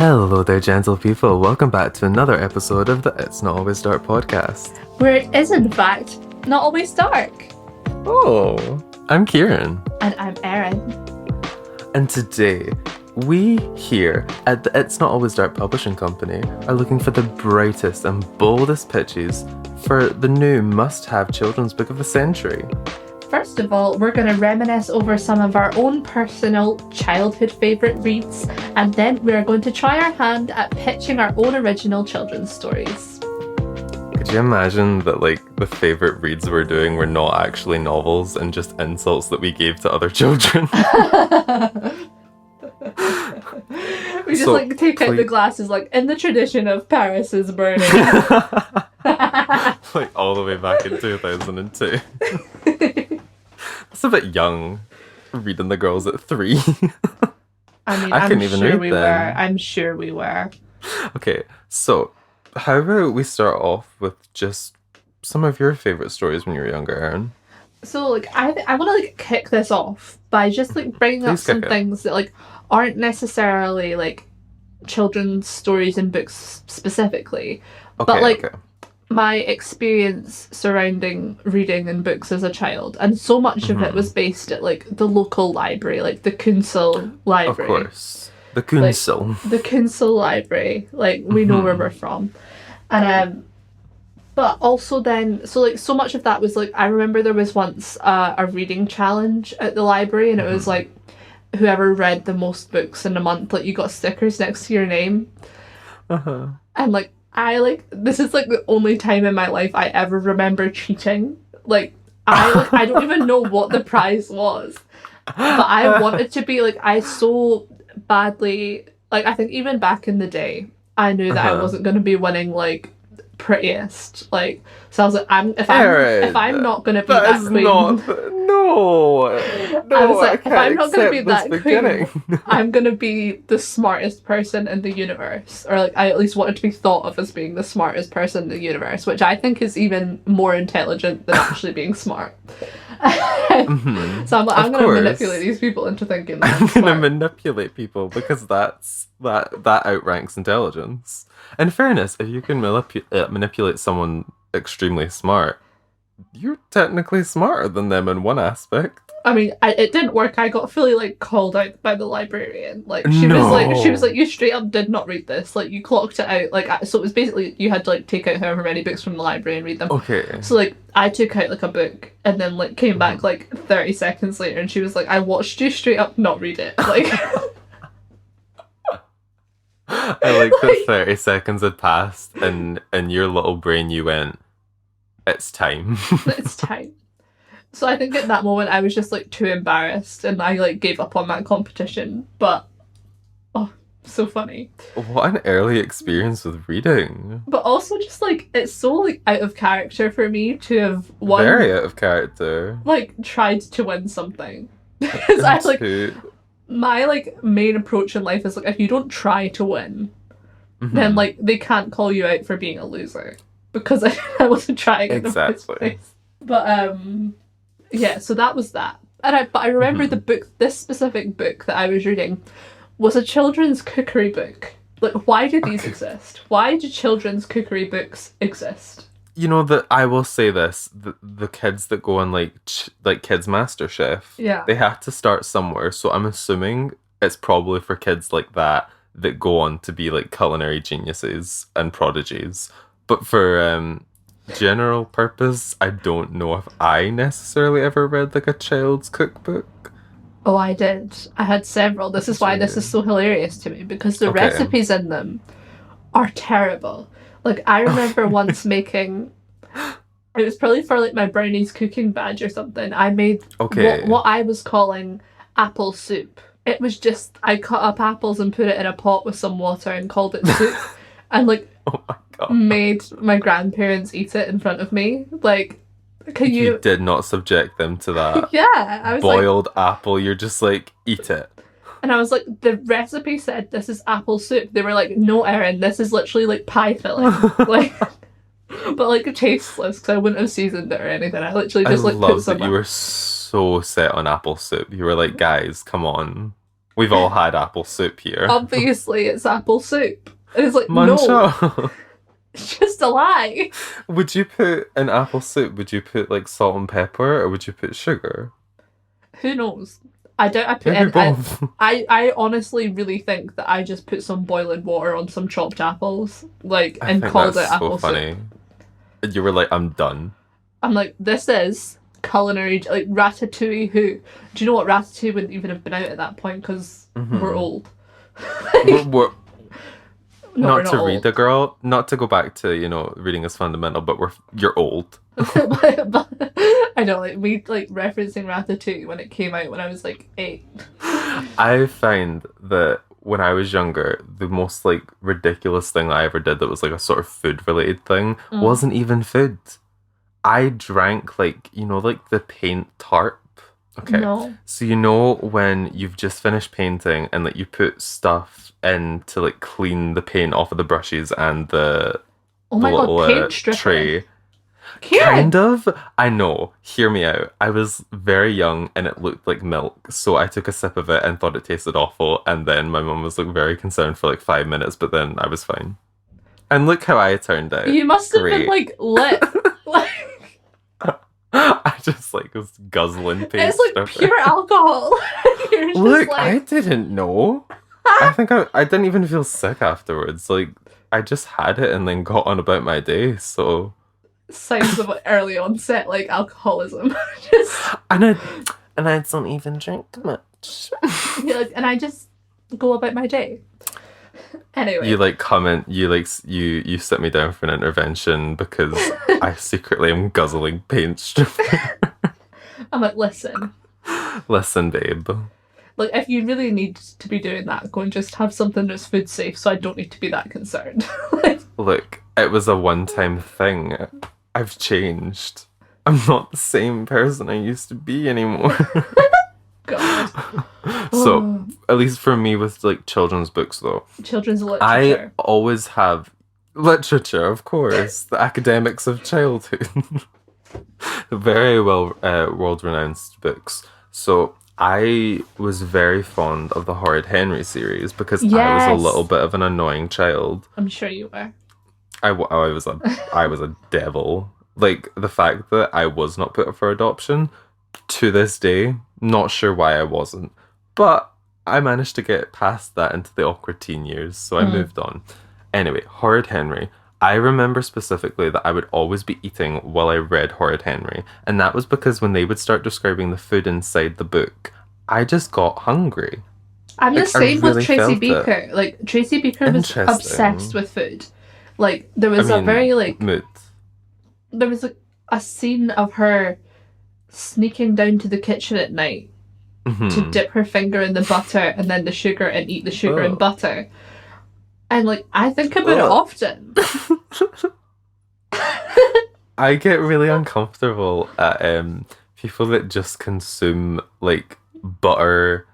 Hello there, gentle people. Welcome back to another episode of the It's Not Always Dark podcast. Where it is, in fact, not always dark. Oh, I'm Kieran. And I'm Erin. And today, we here at the It's Not Always Dark Publishing Company are looking for the brightest and boldest pitches for the new must-have children's book of the century. First of all, we're going to reminisce over some of our own personal childhood favourite reads, and then we're going to try our hand at pitching our own original children's stories. Could you imagine that, the favourite reads we're doing were not actually novels and just insults that we gave to other children? We just, take out the glasses, in the tradition of Paris is burning. All the way back in 2002. That's a bit young, reading the girls at 3. I mean, I'm sure we were. I'm sure we were. Okay, so how about we start off with just some of your favourite stories when you were younger, Erin? So, I want to, kick this off by just, bringing up some things that, aren't necessarily, children's stories and books specifically. Okay, but, my experience surrounding reading and books as a child, and so much of it was based at the local library, the Kunsel library. Of course, the Kunsel. The Kunsel library, we know where we're from, and but also then so much of that was I remember there was once a reading challenge at the library, and it was whoever read the most books in a month, you got stickers next to your name, and this is the only time in my life I ever remember cheating. I don't even know what the prize was, but I wanted to be I so badly, I think even back in the day I knew that I wasn't going to be winning prettiest, so I was if I'm not going to be that queen, I was if I'm not going to be that queen, I'm going to be the smartest person in the universe, or I at least wanted to be thought of as being the smartest person in the universe, which I think is even more intelligent than actually being smart. So I'm going to manipulate these people into thinking that I'm going to manipulate people because that outranks intelligence. In fairness, if you can manipulate someone extremely smart, you're technically smarter than them in one aspect. I mean, it didn't work. I got fully called out by the librarian. She was like, you straight up did not read this. You clocked it out. So it was basically you had to take out however many books from the library and read them. Okay. So I took out a book and then came back 30 seconds later, and she was like, I watched you straight up not read it. I like that 30 seconds had passed, and in your little brain you went, it's time. It's time. So I think at that moment I was just too embarrassed, and I gave up on that competition. But so funny. What an early experience with reading. But also just it's so out of character for me to have won. Very out of character. Tried to win something. Because my main approach in life is if you don't try to win, then they can't call you out for being a loser, because I wasn't trying in the first place. But yeah, so that was that. And I remember the book, this specific book that I was reading was a children's cookery book. Why do these exist? Why do children's cookery books exist? You know that I will say this: the kids that go on Kids MasterChef, yeah, they have to start somewhere. So I'm assuming it's probably for kids like that go on to be culinary geniuses and prodigies. But for general purpose, I don't know if I necessarily ever read a child's cookbook. Oh, I did. I had several. This is why this is so hilarious to me, because the recipes in them are terrible. I remember once making, it was probably for my brownies cooking badge or something, I made what I was calling apple soup. It was just, I cut up apples and put it in a pot with some water and called it soup. And oh my God, made my grandparents eat it in front of me. You did not subject them to that. Yeah, I was boiled apple, you're just eat it. And I was the recipe said this is apple soup. They were no, Erin, this is literally pie filling. But tasteless, because I wouldn't have seasoned it or anything. I literally just I love put some. That you were so set on apple soup. You were guys, come on. We've all had apple soup here. Obviously, it's apple soup. And it's like, no, Mancha. it's just a lie. Would you put in apple soup, would you put like salt and pepper or would you put sugar? Who knows? I doubt I put Maybe in. both. I honestly really think that I just put some boiling water on some chopped apples, like, I and think called it that's so apple funny. soup. You were like, I'm done. I'm like, this is culinary, like Ratatouille. Who? Do you know what, Ratatouille wouldn't even have been out at that point because we're old. We're No, we're not to not read old. the girl, not to go back to, reading is fundamental, but you're old. but I know, like, me, like, referencing Ratatouille when it came out when I was like 8. I find that when I was younger, the most like ridiculous thing I ever did that was like a sort of food related thing wasn't even food. I drank like the paint tarp. Okay. No. So when you've just finished painting and like you put stuff in to like clean the paint off of the brushes and the Oh my little god, paint stripper. tray. Kieran! Kind of. I know. Hear me out. I was very young and it looked like milk, so I took a sip of it and thought it tasted awful, and then my mum was like very concerned for like 5 minutes, but then I was fine. And look how I turned out. You must have been Great. like lit. Like, I just like was guzzling paint. it's like stripper. pure alcohol. You're just Look, like, I didn't know. I think I didn't even feel sick afterwards. Like I just had it and then got on about my day. So signs of early onset like alcoholism. Just and I don't even drink much. and I just go about my day. Anyway, You like come in, you sit me down for an intervention because I secretly am guzzling paint stripper. I'm like, listen, Listen, babe. like if you really need to be doing that, go and just have something that's food safe, so I don't need to be that concerned. Like, Look, it was a one-time thing. I've changed. I'm not the same person I used to be anymore. God, So, at least for me with like children's books though, children's I literature. always have literature, of course, the academics of childhood. Very well world-renowned books. So I was very fond of the Horrid Henry series because I was Yes. a little bit of an annoying child. I'm sure you were. I was a devil. Like the fact that I was not put up for adoption to this day, not sure why I wasn't, but I managed to get past that into the awkward teen years, so I moved on. Anyway, Horrid Henry. I remember specifically that I would always be eating while I read Horrid Henry, and that was because when they would start describing the food inside the book, I just got hungry. I'm the Like, I same really with Tracy felt it. Beaker. Like Tracy Beaker was Interesting. obsessed with food. Like there was a very like mood. there was a scene of her sneaking down to the kitchen at night to dip her finger in the butter and then the sugar and eat the sugar and butter. And like I think about it often. I get really uncomfortable at people that just consume like butter,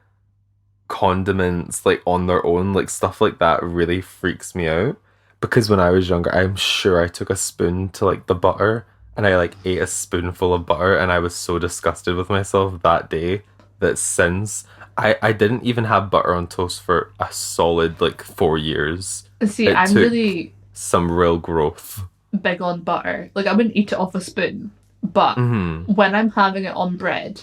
condiments like on their own, like stuff like that really freaks me out. Because when I was younger, I'm sure I took a spoon to like the butter and I like ate a spoonful of butter and I was so disgusted with myself that day that since I didn't even have butter on toast for a solid like 4 years. See, It I'm took really some real growth. big on butter. Like I wouldn't eat it off a spoon, but when I'm having it on bread,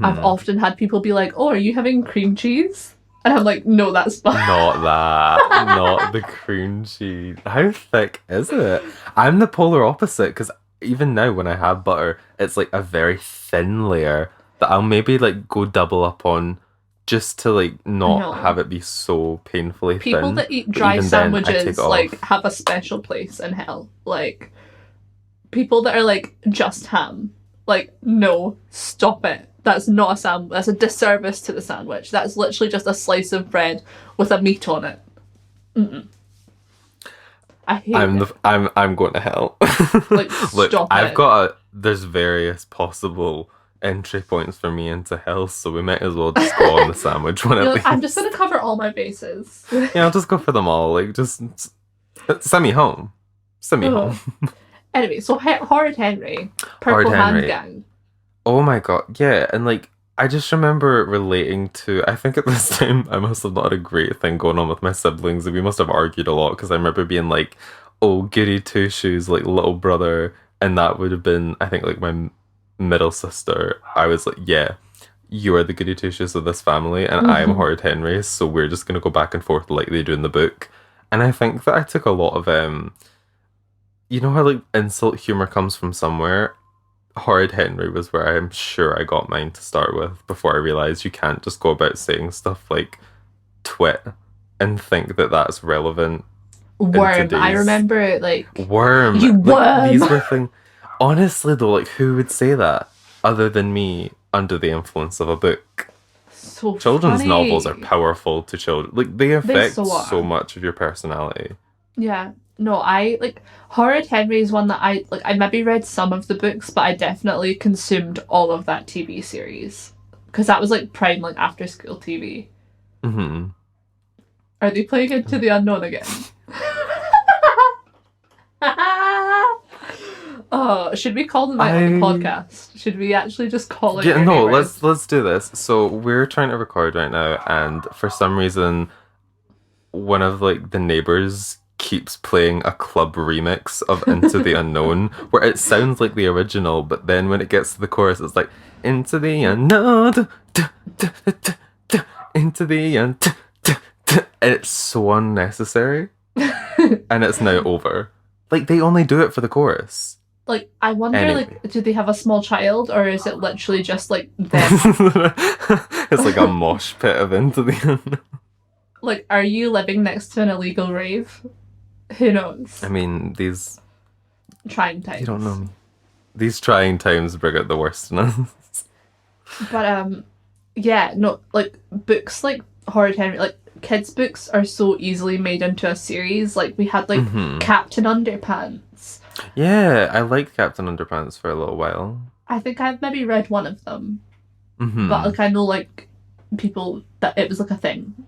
I've often had people be like, "Oh, are you having cream cheese?" And I'm like, "No, that's butter." Not that. Not the cream cheese. How thick is it? I'm the polar opposite because even now when I have butter, it's like a very thin layer that I'll maybe like go double up on just to like know. not have it be so painfully People thin. that eat But dry even then, I take sandwiches it off. like have a special place in hell. Like people that are like just ham. Like, no, stop it. That's not a sandwich. That's a disservice to the sandwich. That's literally just a slice of bread with a meat on it. I hate it. I'm going to hell. Like, Look, stop I've it. got there's various possible entry points for me into hell, so we might as well just go on the sandwich one You're at like, least. I'm just gonna cover all my bases. Yeah, I'll just go for them all. Like, just send me home. Send me home. Anyway, so Horrid Henry, Purple Horrid Hand Henry. Gang. Oh my god, yeah, and like I just remember relating to, I think at this time I must have not had a great thing going on with my siblings, and we must have argued a lot because I remember being like, oh, goody two shoes, like little brother, and that would have been, I think, like my middle sister. I was like, yeah, you are the goody two shoes of this family, and I am Hmm. Horrid Henry, so we're just gonna go back and forth like they do in the book. And I think that I took a lot of, you know how like insult humor comes from somewhere? Horrid Henry was where I'm sure I got mine to start with before I realized you can't just go about saying stuff like twit and think that that's relevant in Worm. I today's remember it like, worm. you Like worm. these were things. Honestly, though, like who would say that other than me under the influence of a book? So Children's novels are funny. powerful to children. Like they They affect so so are. much of your personality. Yeah. No, I like Horrid Henry is one that I like. I maybe read some of the books, but I definitely consumed all of that TV series because that was like prime like after school TV. Hmm. Are they playing Into the Unknown again? Oh, should we call them out on the I podcast? Should we actually just call out Yeah, your no, neighbors? let's do this. So we're trying to record right now, and for some reason, one of like the neighbors keeps playing a club remix of Into the Unknown, where it sounds like the original, but then when it gets to the chorus, it's like Into the Unknown, Into the Unknown, and it's so unnecessary, and it's now over. Like they only do it for the chorus. Like, I wonder, Anyway. like, do they have a small child, or is it literally just like them? It's like a mosh pit of Into the Unknown. Like, are you living next to an illegal rave? Who knows? I mean, these, Trying you don't know times. me. These trying times bring out the worst in us. But yeah, no, like books like Horrid Henry, like kids' books are so easily made into a series. Like we had like Hmm. Captain Underpants. Yeah, I liked Captain Underpants for a little while. I think I've maybe read one of them, but Hmm. like I know like people that it was like a thing.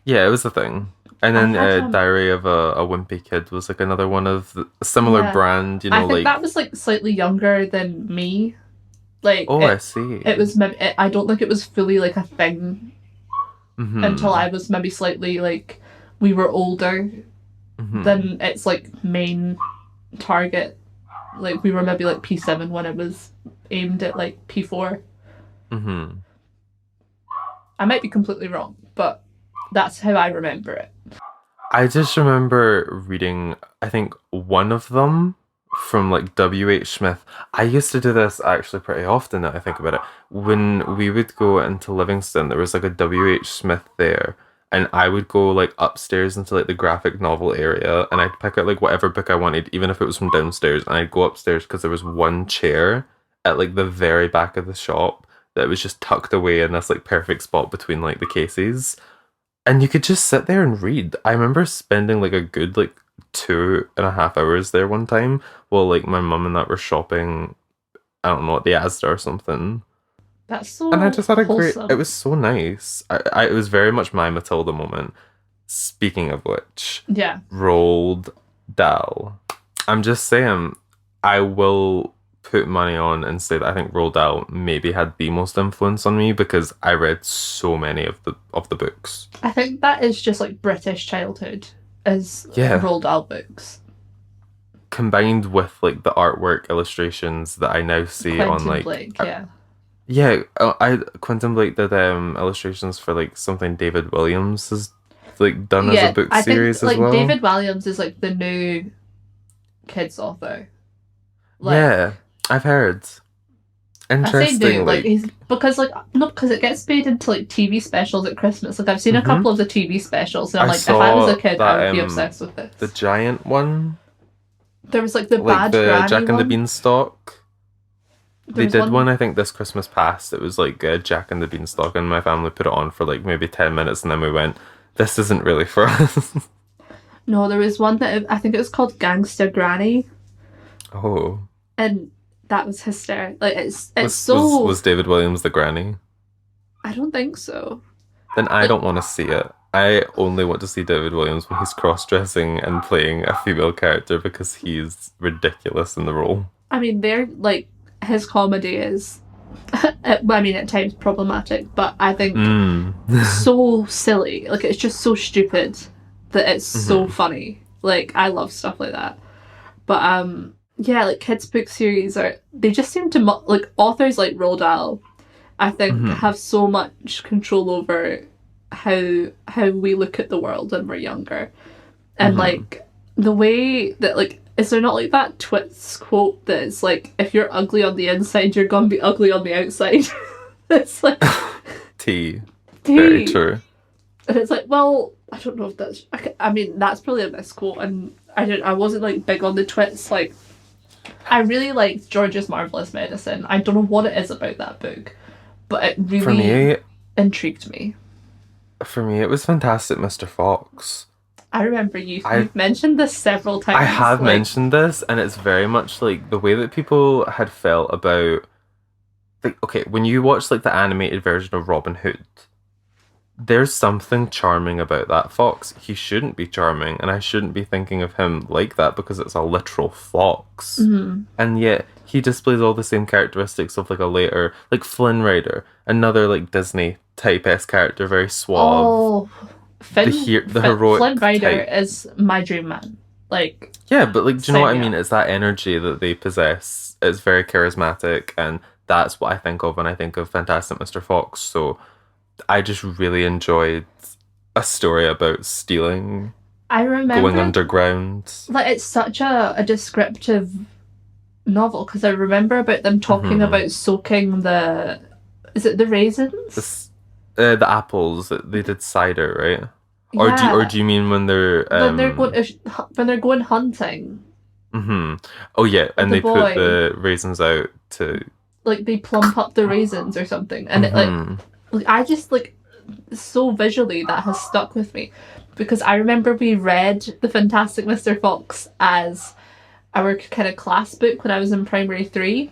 Yeah, it was a thing. And I then had Diary of a Wimpy Kid was like another one of a similar yeah, brand, you I know, think like, that was like slightly younger than me. Like oh, I it, see. it was maybe I don't think it was fully like a thing until Hmm. I was maybe slightly like we were older Hmm. than its like main target. Like we were maybe like P7 when it was aimed at like P4. Hmm. I might be completely wrong, but that's how I remember it. I just remember reading, I think, one of them from like W.H. Smith. I used to do this actually pretty often now I think about it. When we would go into Livingston, there was like a W.H. Smith there, and I would go like upstairs into like the graphic novel area, and I'd pick out like whatever book I wanted, even if it was from downstairs, and I'd go upstairs because there was one chair at like the very back of the shop that was just tucked away in this like perfect spot between like the cases. And you could just sit there and read. I remember spending like a good like 2.5 hours there one time while like my mum and that were shopping, I don't know, at the Asda or something. That's And I so just had a great, it wholesome. was so nice. It was very much my Matilda moment. Speaking of which, Yeah. Roald Dahl. I'm just saying, I will put money on and say that I think Roald Dahl maybe had the most influence on me because I read so many of the books. I think that is just like British childhood as Yeah, Roald Dahl books. combined with like the artwork illustrations that I now see on Quentin like Blake, yeah. yeah, I Quentin Blake did illustrations for like something David Williams has like done as a Yeah, book I think series as like well. David Williams is like the new kids author. Like Yeah, I've heard. I say new, Interesting, like like he's because like not because it gets made into like TV specials at Christmas. Like I've seen a hmm couple of the TV specials, and I'm I like, if I was a saw kid, I that would be obsessed with the this. giant one, There was like the like Bad the Granny Jack and the one. Beanstalk. There They was did one. one, I think, this Christmas past. It was like Jack and the Beanstalk, and my family put it on for like maybe 10 minutes, and then we went, "This isn't really for us." No, there was one that I think it was called Gangster Granny, Oh, and that was hysterical. Like it's was was so. was David Williams the granny? I don't think so. Then I Like don't want to see it. I only want to see David Williams when he's cross-dressing and playing a female character because he's ridiculous in the role. I mean, they're like his comedy is I mean, at times problematic, but I think so silly. Like, it's just so stupid that it's so funny. Like, I love stuff like that. But yeah, like kids' book series they just seem to like authors like Roald Dahl, I think, have so much control over how we look at the world when we're younger, and like the way that, like, is there not like that Twits quote that is like, if you're ugly on the inside, you're gonna be ugly on the outside? It's like T. Very true. And it's like, well, I don't know if that's. I mean, that's probably a misquote, and I wasn't like big on the Twits. Like, I really liked George's Marvelous Medicine. I don't know what it is about that book, but it really intrigued me. For me, it was Fantastic Mr. Fox. I remember you've mentioned this several times. I have mentioned this, and it's very much like the way that people had felt about, like, okay, when you watch like the animated version of Robin Hood, there's something charming about that fox. He shouldn't be charming, and I shouldn't be thinking of him like that because it's a literal fox. And yet he displays all the same characteristics of like a later, like Flynn Rider, another like Disney type-esque character, very suave. Oh, the heroic Flynn Rider type. is my dream man. Like, yeah, but like, do you know what I mean? It's that energy that they possess. It's very charismatic, and that's what I think of when I think of Fantastic Mr. Fox. So I just really enjoyed a story about stealing. I remember going underground. Like, it's such a descriptive novel, because I remember about them talking about soaking is it the raisins? The apples. They did cider, right? Yeah. Or do you mean when they're when they're going hunting? Oh yeah, and they put the raisins out to, like, they plump up the raisins or something, and it like I just, like, so visually that has stuck with me, because I remember we read The Fantastic Mr. Fox as our kind of class book when I was in primary 3.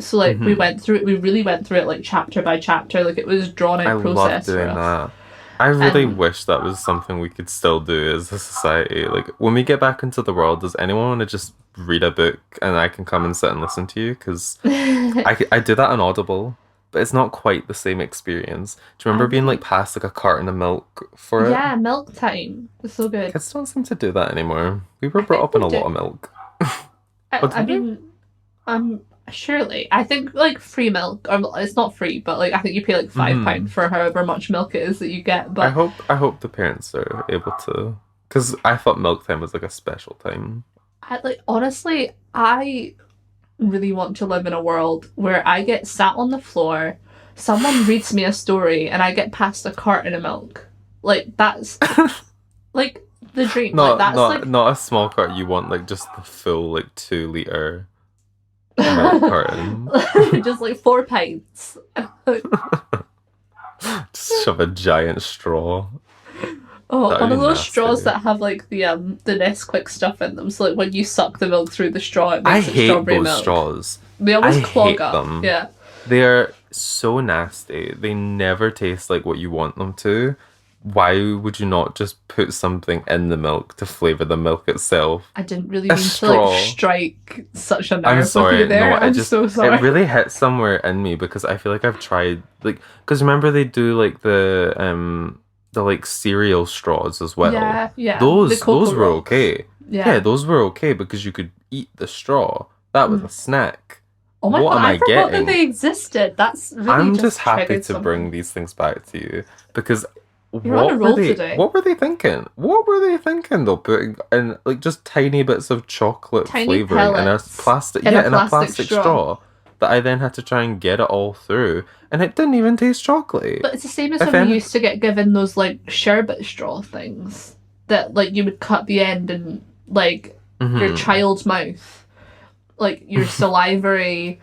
So like we really went through it like chapter by chapter, like it was drawn out process. I love doing that. I really wish that was something we could still do as a society. Like, when we get back into the world, does anyone want to just read a book and I can come and sit and listen to you? Because I do that on Audible, but it's not quite the same experience. Do you remember being like passed like a carton of milk for it? Yeah, milk time. It's so good. Kids don't seem to do that anymore. We were brought up in a lot of milk. I mean, surely. I think like free milk, or it's not free, but like I think you pay like £5 for however much milk it is that you get. But I hope the parents are able to, because I thought milk time was like a special time. Honestly, I really want to live in a world where I get sat on the floor, someone reads me a story, and I get passed a carton of milk. Like, that's like the dream. Not not a small carton. You want like just the full like 2 litre milk carton. Just like 4 pints. Just shove a giant straw. Oh, one of those straws that have like the Nesquik stuff in them. So like when you suck the milk through the straw, it makes it strawberry milk. I hate those straws. They almost clog up. Them. Yeah. They are so nasty. They never taste like what you want them to. Why would you not just put something in the milk to flavour the milk itself? I didn't really mean to like strike such a nerve. I'm sorry. With you there. No, I'm so sorry. It really hit somewhere in me, because I feel like I've tried, like, because remember they do like the like cereal straws as well. Yeah. Those were okay. Yeah, those were okay because you could eat the straw. That was a snack. Oh my god, I forgot that they existed. That's really I'm just happy to bring these things back to you, because what were they thinking? What were they thinking though? Putting in like just tiny bits of chocolate flavouring in a plastic straw that I then had to try and get it all through, and it didn't even taste chocolatey. But it's the same as when we used to get given those like sherbet straw things that like you would cut the end and like your child's mouth, like your salivary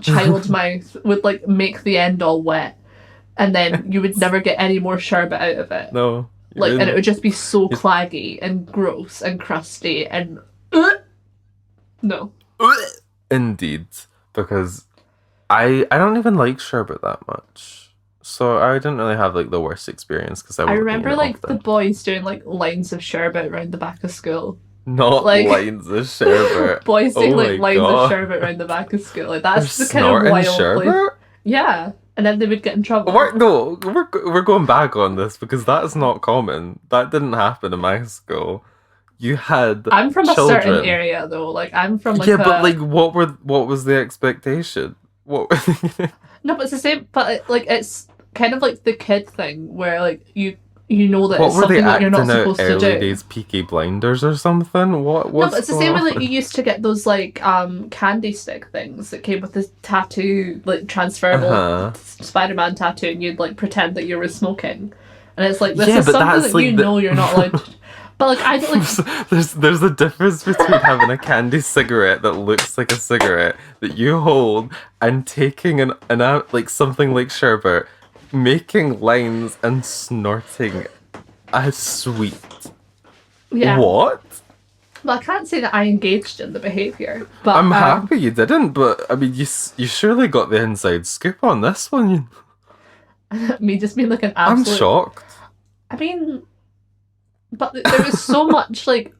child's mouth would like make the end all wet, and then you would never get any more sherbet out of it. No. Like, and it would just be so claggy and gross and crusty and no. Indeed. Because I don't even like sherbet that much, so I didn't really have like the worst experience. Because I remember like the boys doing like lines of sherbet around the back of school. Not like lines of sherbet. Boys doing like lines of sherbet around the back of school. Like that's the kind of wild place. Yeah, and then they would get in trouble. We're going back on this because that's not common. That didn't happen in my school. You had I'm from children. a certain area though. Like I'm from like but like what was the expectation? What? No, but it's the same. But like it's kind of like the kid thing where like you know that What it's were they something that you're not acting out supposed to early do. days Peaky Blinders or something? What? No, but it's the same way like you used to get those like candy stick things that came with this tattoo, like transferable Spider-Man tattoo, and you'd like pretend that you were smoking, and it's like this is something that you know you're not allowed to. But like I don't like. There's a difference between having a candy cigarette that looks like a cigarette that you hold and taking an like something like sherbet, making lines and snorting a sweet. Yeah. What? Well, I can't say that I engaged in the behaviour, but I'm happy you didn't. But I mean, you surely got the inside scoop on this one. Me just being like an absolute. I'm shocked. I mean. But there was so much, like,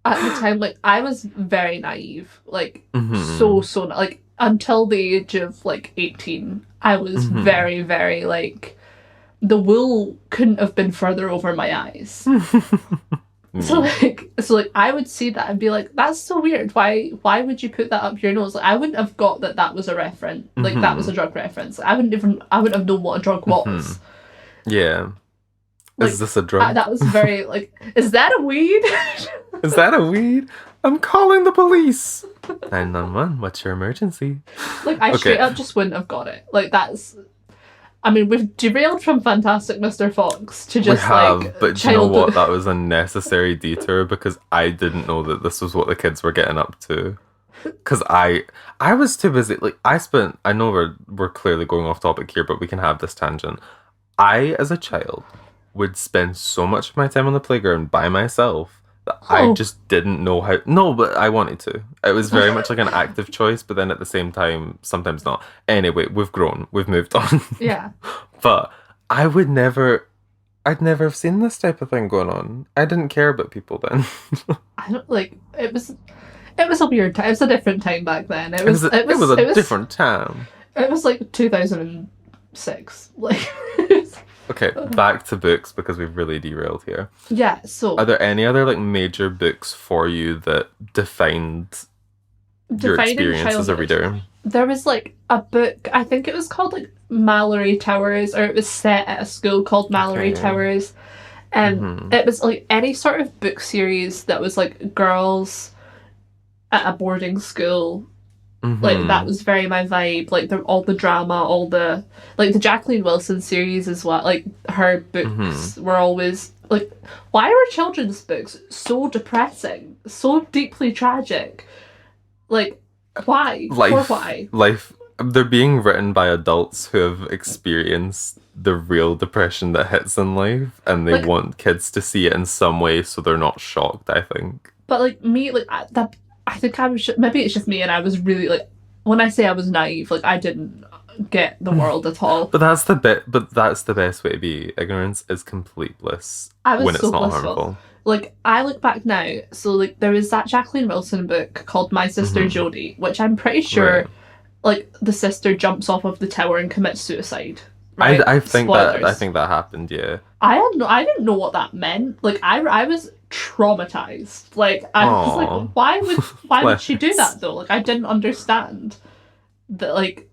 at the time, like, I was very naive. Like, so, like, until the age of, like, 18, I was very, very, like, the wool couldn't have been further over my eyes. So, like, I would see that and be like, that's so weird. Why would you put that up your nose? Like, I wouldn't have got that was a reference. Like, that was a drug reference. I wouldn't have known what a drug was. Yeah. Like, is this a drug? That was very, like, is that a weed? Is that a weed? I'm calling the police. 911, what's your emergency? Like, I straight up just wouldn't have got it. Like, that's... I mean, we've derailed from Fantastic Mr. Fox to just, but do you know what? That was a necessary detour because I didn't know that this was what the kids were getting up to. Because I was too busy. Like, I know we're clearly going off topic here, but we can have this tangent. I, as a child, would spend so much of my time on the playground by myself that I just didn't know how. No, but I wanted to. It was very much like an active choice, but then at the same time, sometimes not. Anyway, we've grown. We've moved on. Yeah. But I'd never have seen this type of thing going on. I didn't care about people then. I don't like it was a weird time. It was a different time back then. It was a different time. It was like 2006. Like Okay, back to books because we've really derailed here. Yeah, so... Are there any other, like, major books for you that defined your experience as a reader? There was, like, a book, I think it was called, like, Mallory Towers, or it was set at a school called Mallory Towers. And it was, like, any sort of book series that was, like, girls at a boarding school. Like, that was very my vibe. Like, all the drama, all the... Like, the Jacqueline Wilson series as well. Like, her books were always... Like, why were children's books so depressing? So deeply tragic? Like, why? Why? They're being written by adults who have experienced the real depression that hits in life. And they want kids to see it in some way so they're not shocked, I think. But, like, me, like, I think I was... maybe it's just me and I was really, like... When I say I was naive, like, I didn't get the world at all. But that's the best way to be. Ignorance is complete bliss when it's not harmful. Like, I look back now, so, like, there was that Jacqueline Wilson book called My Sister Jodie, which I'm pretty sure, like, the sister jumps off of the tower and commits suicide. Right? I think that happened, yeah. I didn't know what that meant. Like, I was traumatized. Like, I was like, why would she do that though? Like, I didn't understand that, like,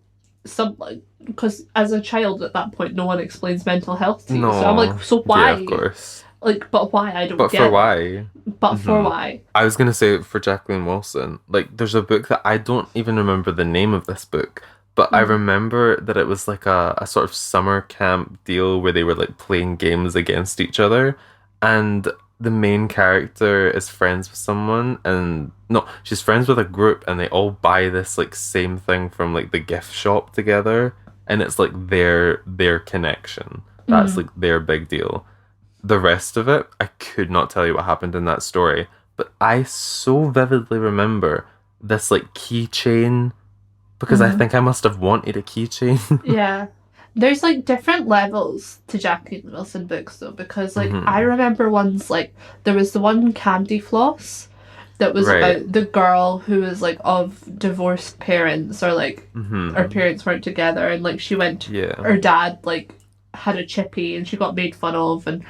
because as a child at that point, no one explains mental health to you. So I'm like, so why? Yeah, of course. Like, but why? I don't but get for it. why? But for why? I was gonna say for Jacqueline Wilson, like, there's a book that I don't even remember the name of this book, but I remember that it was like a sort of summer camp deal where they were like playing games against each other, and the main character is friends with someone, and no, she's friends with a group, and they all buy this like same thing from like the gift shop together, and it's like their connection. That's like their big deal. The rest of it, I could not tell you what happened in that story, but I so vividly remember this like keychain because I think I must have wanted a keychain. Yeah. There's, like, different levels to Jacqueline Wilson books, though, because, like, I remember ones, like, there was the one Candy Floss, that was Right. about the girl who was like of divorced parents, or like her parents weren't together, and like she went, Yeah. her dad like had a chippy and she got made fun of, and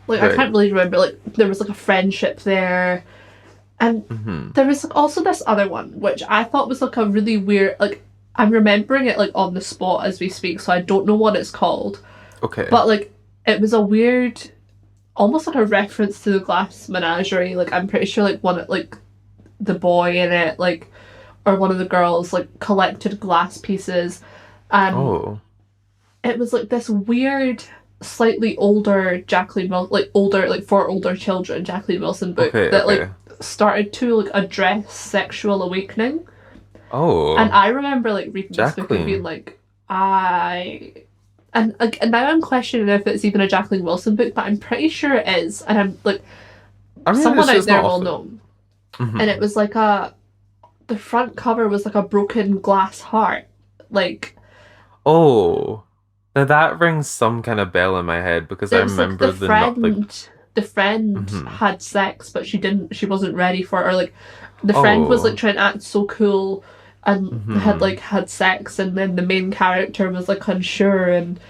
like I Right. can't really remember, like there was like a friendship there, and there was like, also this other one which I thought was like a really weird, like I'm remembering it like on the spot as we speak, so I don't know what it's called, Okay. but like it was a weird, almost like a reference to the Glass Menagerie. Like I'm pretty sure like one, like the boy in it, like, or one of the girls like collected glass pieces, and Oh. it was like this weird, slightly older Jacqueline Wilson, like older, like for older children, Jacqueline Wilson book Okay, that okay. like started to like address sexual awakening. Oh. And I remember like reading this book and Jacqueline. being like, and now I'm questioning if it's even a Jacqueline Wilson book, but I'm pretty sure it is. And I'm like, I mean, someone it's out just there not will often. know. And it was like the front cover was like a broken glass heart. Like, Oh. Now that rings some kind of bell in my head because I it was like remember the friend had sex, but she wasn't ready for it. Or like, the friend was like trying to act so cool and had sex, and then the main character was like unsure, and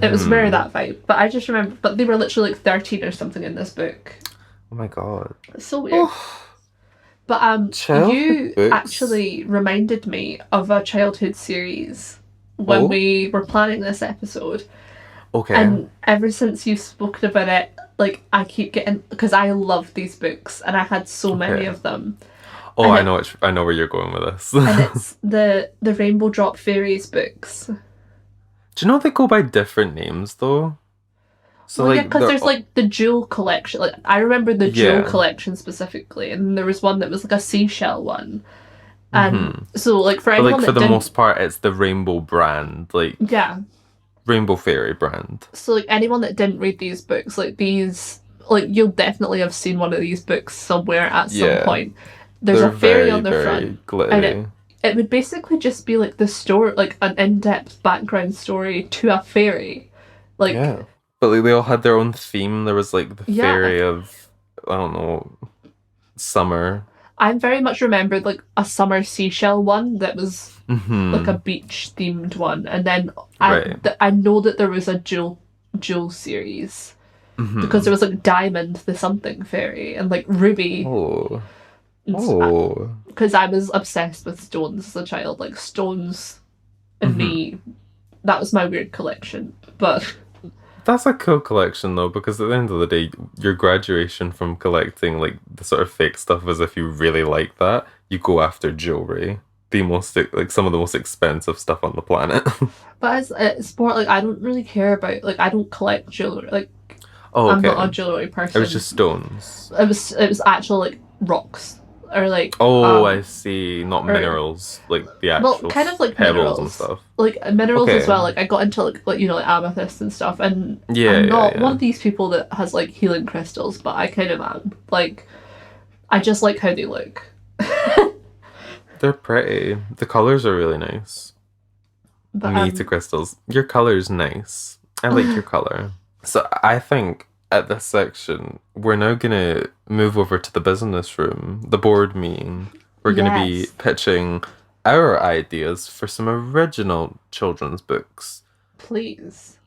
it was very that vibe. But I just remember, but they were literally like 13 or something in this book. Oh my god. It's so weird. But Childhood you books. actually reminded me of a childhood series when we were planning this episode. Okay. And ever since you've spoken about it, like I keep getting, because I love these books and I had so many of them. Oh, and I know where you're going with this. And it's the Rainbow Drop Fairies books. Do you know they go by different names though? So Well, like yeah, because there's like the Jewel collection. Like I remember the Jewel collection specifically, and there was one that was like a seashell one. And so like for but anyone like for that the didn't, most part it's the Rainbow brand, like yeah. Rainbow Fairy brand. So like anyone that didn't read these books, like these, like you'll definitely have seen one of these books somewhere at some point. There's They're a fairy very, on the very front, glittery. and it would basically just be like the story, like an in-depth background story to a fairy. Like, yeah. But like they all had their own theme. There was like the fairy of, I don't know, summer. I very much remembered like a summer seashell one that was like a beach themed one, and then I know that there was a jewel series because there was like Diamond the something fairy and like Ruby. Because I was obsessed with stones as a child, like stones and me. That was my weird collection, but. That's a cool collection though, because at the end of the day, your graduation from collecting like the sort of fake stuff is if you really like that, you go after jewelry. The most, like some of the most expensive stuff on the planet. But it's more like I don't really care about, like I don't collect jewelry. Like I'm not a jewelry person. It was just stones. It was actual like rocks or like. I see. Not minerals, like the actual. Well, kind of like pebbles minerals and stuff. Like minerals as well. Like I got into like like amethyst and stuff, and I'm not one of these people that has like healing crystals, but I kind of am. Like I just like how they look. They're pretty. The colors are really nice. But, to crystals. Your color's nice. I like your color. So I think at this section, we're now going to move over to the business room, the board meeting. We're going to be pitching our ideas for some original children's books. Please.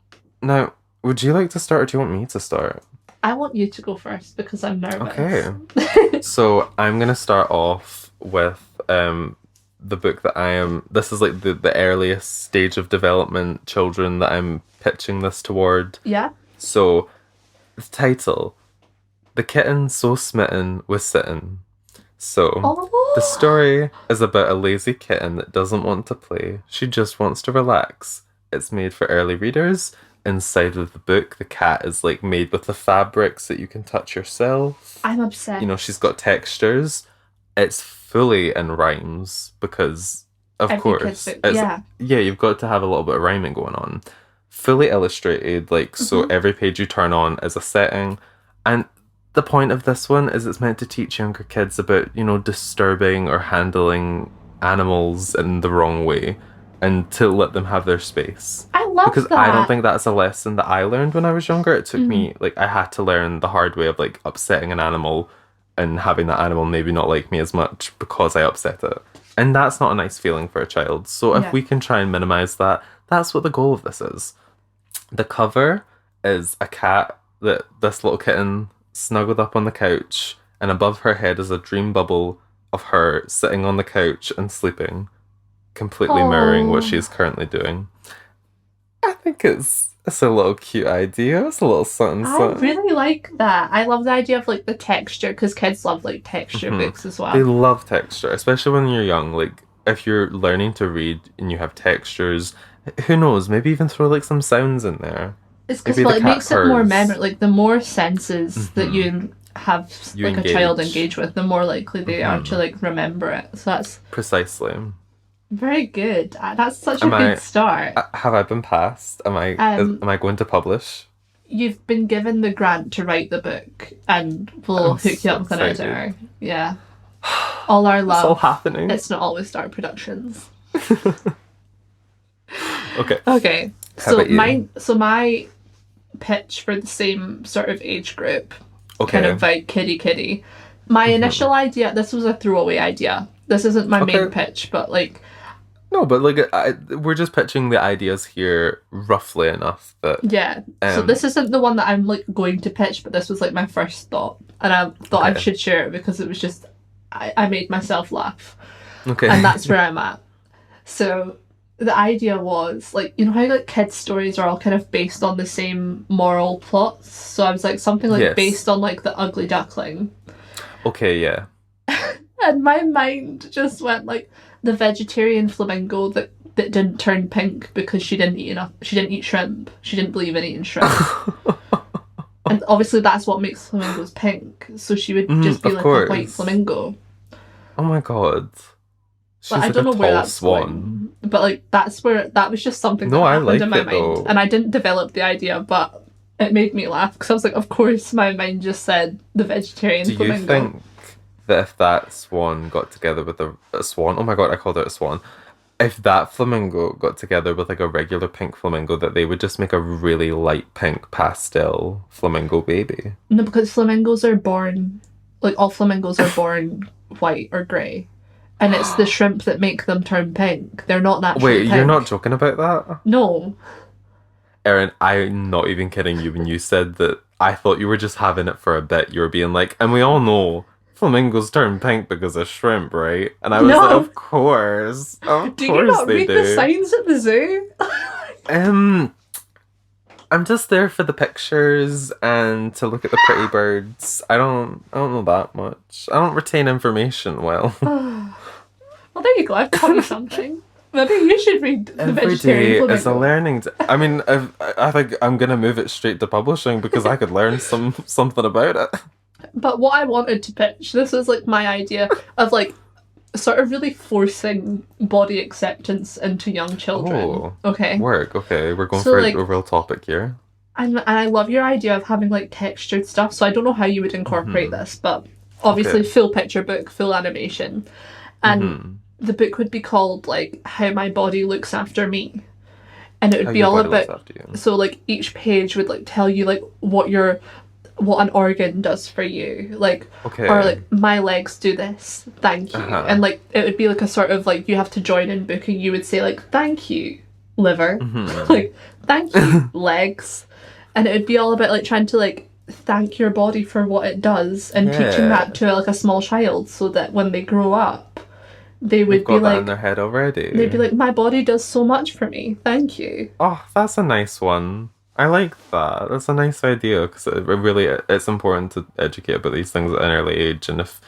Now, would you like to start or do you want me to start? I want you to go first because I'm nervous. Okay. So I'm going to start off with the book that this is like the earliest stage of development children that I'm pitching this toward. Yeah. So the title, The Kitten So Smitten Was Sittin'. So the story is about a lazy kitten that doesn't want to play. She just wants to relax. It's made for early readers. Inside of the book, the cat is like made with the fabrics that you can touch yourself. I'm obsessed. She's got textures. It's fully in rhymes because, of course, you've got to have a little bit of rhyming going on. Fully illustrated, so every page you turn on is a setting. And the point of this one is it's meant to teach younger kids about, disturbing or handling animals in the wrong way and to let them have their space. I love that. I don't think that's a lesson that I learned when I was younger. It took me, I had to learn the hard way of, upsetting an animal and having that animal maybe not like me as much because I upset it. And that's not a nice feeling for a child. So if we can try and minimize that, that's what the goal of this is. The cover is a cat, that this little kitten snuggled up on the couch, and above her head is a dream bubble of her sitting on the couch and sleeping, completely mirroring what she's currently doing. I think it's a little cute idea. It's a little something. I really like that. I love the idea of like the texture, because kids love like texture books as well. They love texture, especially when you're young. Like if you're learning to read and you have textures, who knows? Maybe even throw like some sounds in there. It's because it makes it more memorable. Like the more senses that you have, like a child engage with, the more likely they are to like remember it. So that's precisely. Very good. That's such a good start. Have I been passed? Am I going to publish? You've been given the grant to write the book, and we'll hook you up with an editor. Yeah. All our love. It's all happening. It's Not Always Dark Productions. Okay. So my pitch for the same sort of age group, kind of like kitty. My initial idea, this was a throwaway idea. This isn't my main pitch, but like... No, but like we're just pitching the ideas here roughly enough that... Yeah, so this isn't the one that I'm like going to pitch, but this was like my first thought. And I thought I should share it because it was just... I made myself laugh. Okay. And that's where I'm at. So the idea was, like, you know how like kids' stories are all kind of based on the same moral plots? So I was like, something like based on like The Ugly Duckling. Okay, yeah. And my mind just went like the vegetarian flamingo that didn't turn pink because she didn't eat shrimp. She didn't believe in eating shrimp. And obviously that's what makes flamingos pink. So she would just be like a white flamingo. Oh my god. She's like I don't know where that's going. But like that was just something that happened in my mind. Though. And I didn't develop the idea, but it made me laugh because I was like, of course my mind just said the vegetarian flamingo. Do you think that if that swan got together with a swan, oh my god, I called it a swan. If that flamingo got together with like a regular pink flamingo, that they would just make a really light pink pastel flamingo baby? No, because flamingos are born, like all flamingos are born white or grey. And it's the shrimp that make them turn pink. They're not naturally pink. Wait, you're not joking about that? No. Erin, I'm not even kidding you when you said that. I thought you were just having it for a bit. You were being like, and we all know flamingos turn pink because of shrimp, right? And I was like, of course. Do you not read the signs at the zoo? I'm just there for the pictures and to look at the pretty birds. I don't know that much. I don't retain information well. Well, there you go. I've taught you something. Maybe you should read The Vegetarian Flamingo. Is a learning... I mean, I think I'm going to move it straight to publishing because I could learn something about it. But what I wanted to pitch, this is like my idea of like sort of really forcing body acceptance into young children. Oh, okay. Okay. We're going for like, a real topic here. And I love your idea of having like textured stuff. So I don't know how you would incorporate this, but obviously full picture book, full animation. And the book would be called like How My Body Looks After Me. And it would be all about, so like each page would like tell you like what an organ does for you, like or like my legs do this, thank you. And like it would be like a sort of like you have to join in book and you would say like thank you liver, like thank you legs, and it would be all about like trying to like thank your body for what it does and teaching that to like a small child so that when they grow up they would be like in their head already. They'd be like, my body does so much for me, thank you. Oh, that's a nice one. I like that. That's a nice idea because it's important to educate about these things at an early age, and if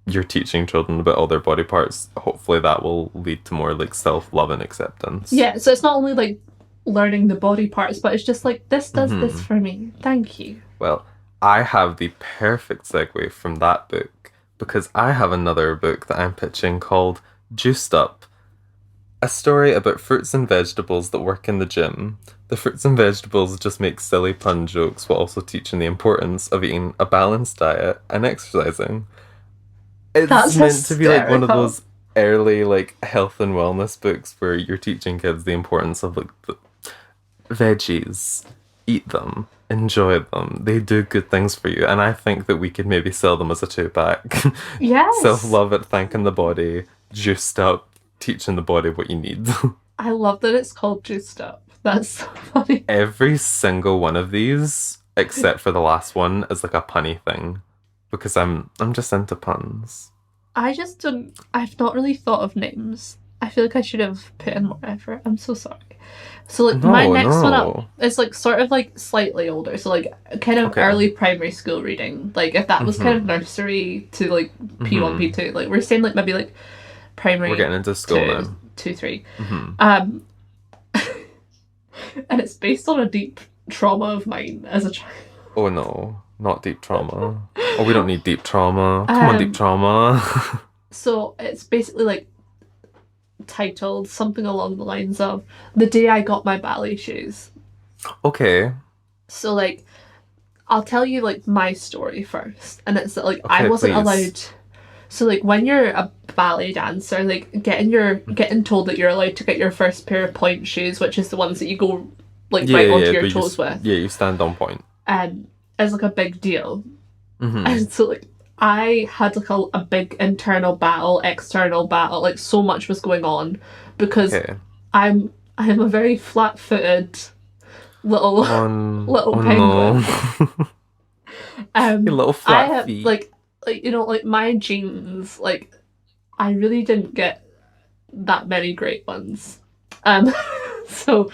you're teaching children about all their body parts, hopefully that will lead to more like self-love and acceptance. Yeah, so it's not only like learning the body parts, but it's just like, this does this for me, thank you. Well, I have the perfect segue from that book because I have another book that I'm pitching called Juiced Up. A story about fruits and vegetables that work in the gym. The fruits and vegetables just make silly pun jokes while also teaching the importance of eating a balanced diet and exercising. It's meant to be like one of those early like health and wellness books where you're teaching kids the importance of like the veggies. Eat them. enjoy them. They do good things for you, and I think that we could maybe sell them as a 2-pack. Yes. Self-love it, thanking the body, juiced up, teaching the body what you need. I love that it's called Juiced Up. That's so funny. Every single one of these, except for the last one, is like a punny thing. Because I'm just into puns. I just don't. I've not really thought of names. I feel like I should have put in more effort. I'm so sorry. So like my next one up is like sort of like slightly older. So like kind of early primary school reading. Like if that was kind of nursery to like P1, P2. Like we're saying like maybe like primary. We're getting into school now. 2, 3. And it's based on a deep trauma of mine as a child. Oh no, not deep trauma. Oh, we don't need deep trauma. Come on, deep trauma. So it's basically like titled something along the lines of The Day I Got My Ballet Shoes. Okay. So like I'll tell you like my story first, and it's that like Okay, I wasn't please. allowed. So like when you're a ballet dancer, like getting told that you're allowed to get your first pair of point shoes, which is the ones that you go like right onto your toes with. Yeah, you stand on point. Is like a big deal. And so like I had like a big internal battle, external battle, like so much was going on because I'm a very flat-footed little penguin. No. Your little flat I have feet. like you know, like my jeans, like I really didn't get that many great ones. So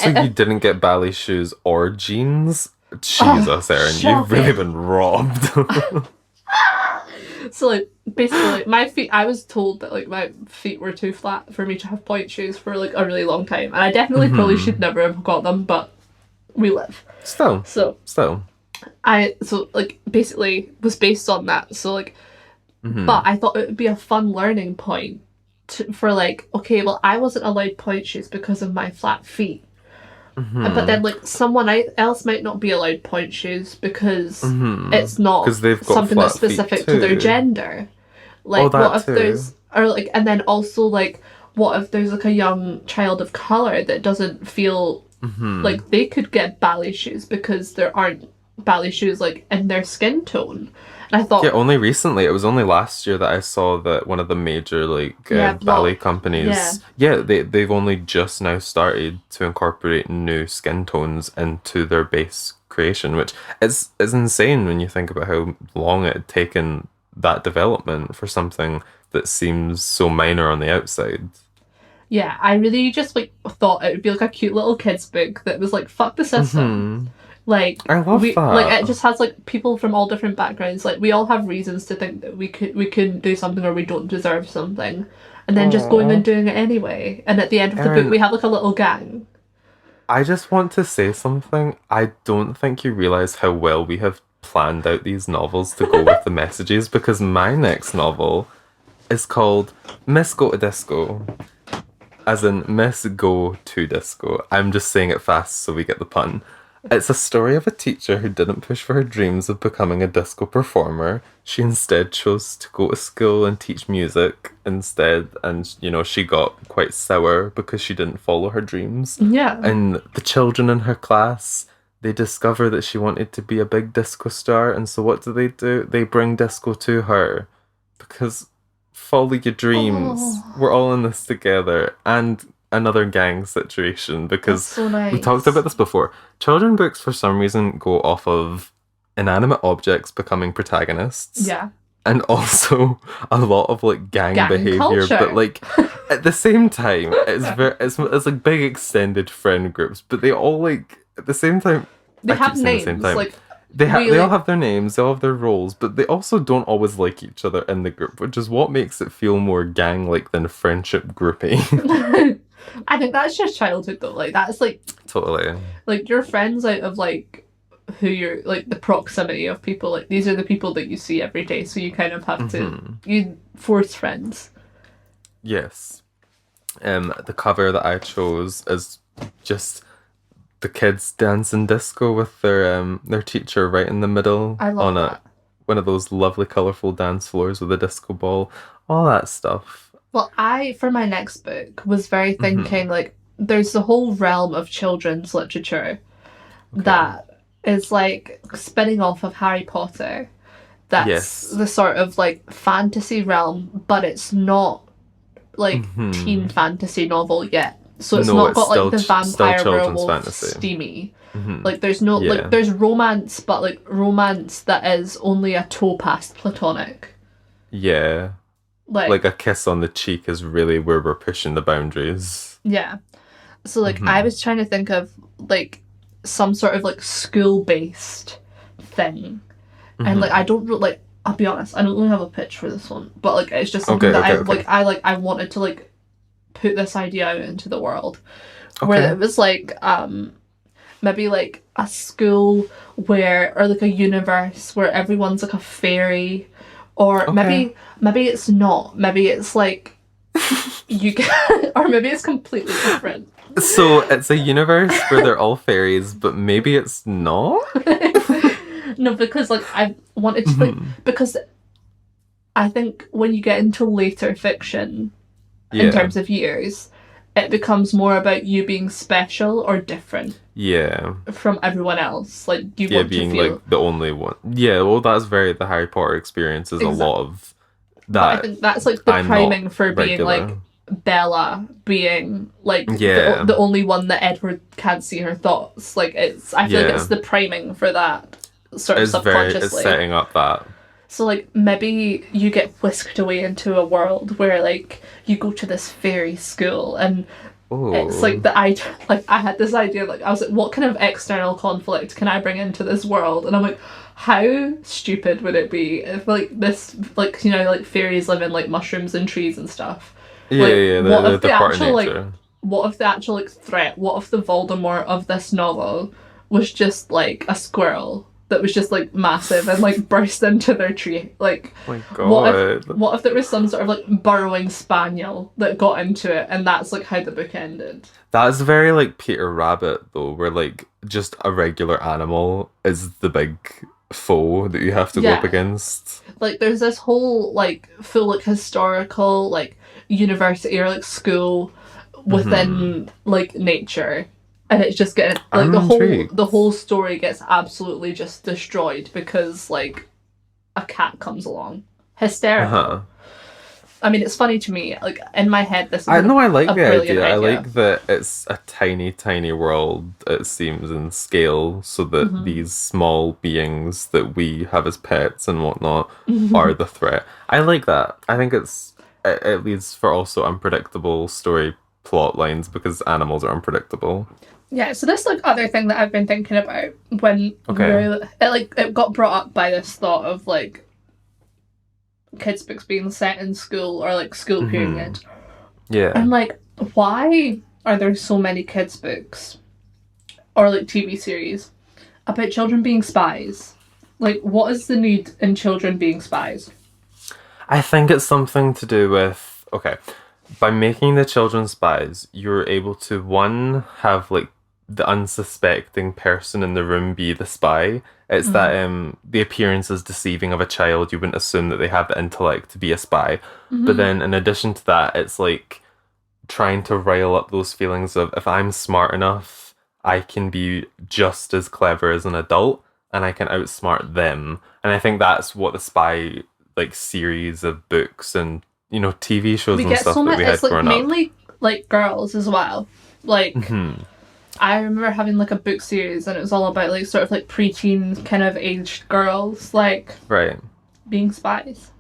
you didn't get ballet shoes or jeans? Jesus, Erin, you've really been robbed. So like basically like, my feet, I was told that like my feet were too flat for me to have point shoes for like a really long time, and I definitely probably should never have got them, but we live. Still. So like basically was based on that. So like but I thought it would be a fun learning point for like, okay, well I wasn't allowed point shoes because of my flat feet. But then like someone else might not be allowed point shoes because it's not something that's specific to their gender. Like what if there's or like, and then also like what if there's like a young child of color that doesn't feel like they could get ballet shoes because there aren't ballet shoes like in their skin tone. And I thought, only recently, it was only last year that I saw that one of the major like ballet companies, they've only just now started to incorporate new skin tones into their base creation, which is insane when you think about how long it had taken that development for something that seems so minor on the outside. Yeah, I really just like thought it would be like a cute little kids book that was like fuck the system. Like I love that. Like it just has like people from all different backgrounds. Like we all have reasons to think that we couldn't do something or we don't deserve something, and then just going and doing it anyway. And at the end of the book, we have like a little gang. I just want to say something. I don't think you realize how well we have planned out these novels to go with the messages, because my next novel is called Miss Go to Disco. As in Miss Go to Disco. I'm just saying it fast so we get the pun. It's a story of a teacher who didn't push for her dreams of becoming a disco performer. She instead chose to go to school and teach music instead, and you know, she got quite sour because she didn't follow her dreams. Yeah. And the children in her class, they discover that she wanted to be a big disco star, and so what do? They bring disco to her because follow your dreams. We're all in this together. And another gang situation, because so nice. We talked about this before. Children books for some reason go off of inanimate objects becoming protagonists. Yeah. And also a lot of like gang behavior, culture. but like at the same time it's like big extended friend groups, but they all like at the same time they have names like they all have their names, they all have their roles, but they also don't always like each other in the group, which is what makes it feel more gang-like than friendship groupy. I think that's just childhood though. Like that's like totally like you're friends out of like who you're like the proximity of people. Like these are the people that you see every day, so you kind of have to you force friends. Yes. The cover that I chose is just the kids dancing disco with their teacher right in the middle. I love that. One of those lovely colourful dance floors with a disco ball, all that stuff. Well, I, for my next book, was very thinking, like, there's the whole realm of children's literature that is like spinning off of Harry Potter. That's Yes. the sort of like fantasy realm, but it's not like teen fantasy novel yet. So it's No, not it's got like the still vampire children's werewolf fantasy. steamy. Hmm. Like there's no Yeah. like there's romance, but like romance that is only a toe past platonic. Yeah. Like Like a kiss on the cheek is really where we're pushing the boundaries. yeah. So like I Hmm. was trying to think of like some sort of like school based thing. And like I don't like I'll be honest, I don't really have a pitch for this one. But like it's just something Okay, that okay. I wanted to like put this idea out into the world. Where Okay. it was like maybe like a school where or like a universe where everyone's like a fairy, or Okay. maybe it's not, maybe it's like you get or maybe it's completely different. So it's a universe where they're all fairies, but maybe it's not? No, because like I wanted to like because I think when you get into later fiction in Yeah. terms of years, it becomes more about you being special or different Yeah. from everyone else. Like you Yeah, want to being feel. like the only one. Yeah, well, that's very the Harry Potter experience is a Exactly. lot of But I that. think that's like the I'm priming not for being regular. like Bella being like Yeah. the only one that Edward can't see her thoughts. Like it's I feel like Yeah. it's the priming for that sort of It's subconsciously. setting up that. So like maybe you get whisked away into a world where like you go to this fairy school and it's like Oh. the I like I had this idea like I was like what kind of external conflict can I bring into this world, and I'm like how stupid would it be if like this like you know like fairies live in like mushrooms and trees and stuff. Yeah, Like yeah, what if the the part of actual like nature. what if the actual like threat, what if the Voldemort of this novel was just like a squirrel that was just like massive and like burst into their tree? Like Oh my what God. if there was some sort of like burrowing spaniel that got into it and that's like how the book ended? That's very like Peter Rabbit though, where like just a regular animal is the big foe that you have to go up Yeah. against. Like there's this whole like full like historical like university or like school within like nature, and it's just getting like I'm intrigued. the whole story gets absolutely just destroyed because like a cat comes along. Hysterical. Uh-huh. I mean, it's funny to me. Like in my head, this is I know I like a the brilliant idea. I idea. like that it's a tiny, tiny world, it seems, in scale, so that these small beings that we have as pets and whatnot are the threat. I like that. I think it leads for also unpredictable story plot lines because animals are unpredictable. Yeah, so this like other thing that I've been thinking about when Okay. it got brought up by this thought of like kids books being set in school or like school period. Yeah. And like why are there so many kids books or like TV series about children being spies? Like what is the need in children being spies? I think it's something to do with, okay, by making the children spies, you're able to, one, have like the unsuspecting person in the room be the spy. It's that the appearance is deceiving of a child. You wouldn't assume that they have the intellect to be a spy. But then in addition to that, it's like trying to rile up those feelings of if I'm smart enough, I can be just as clever as an adult and I can outsmart them. And I think that's what the spy like series of books and TV shows We and get stuff so that much. we had It's like growing up. mainly like girls as well. Like Mhm. I remember having like a book series and it was all about like sort of like preteen kind of aged girls like Right. being spies.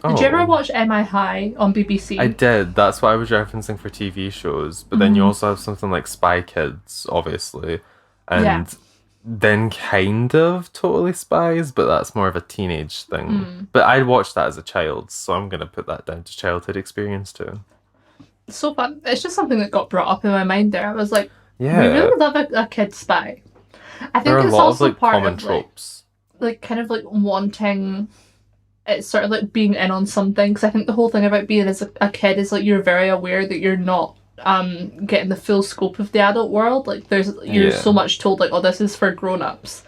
Did you ever watch Am I High on BBC? I did. That's what I was referencing for TV shows. But then you also have something like Spy Kids, obviously. And Yeah. then kind of Totally Spies, but that's more of a teenage thing. But I watched that as a child, so I'm going to put that down to childhood experience too. So fun. It's just something that got brought up in my mind there. I was like, Yeah. we really love a kid spy. I think There are a it's lot of also like part common of tropes. like kind of like wanting it's sort of like being in on something, because I think the whole thing about being as a kid is like you're very aware that you're not getting the full scope of the adult world. Like you're Yeah. so much told like, oh, this is for grown-ups,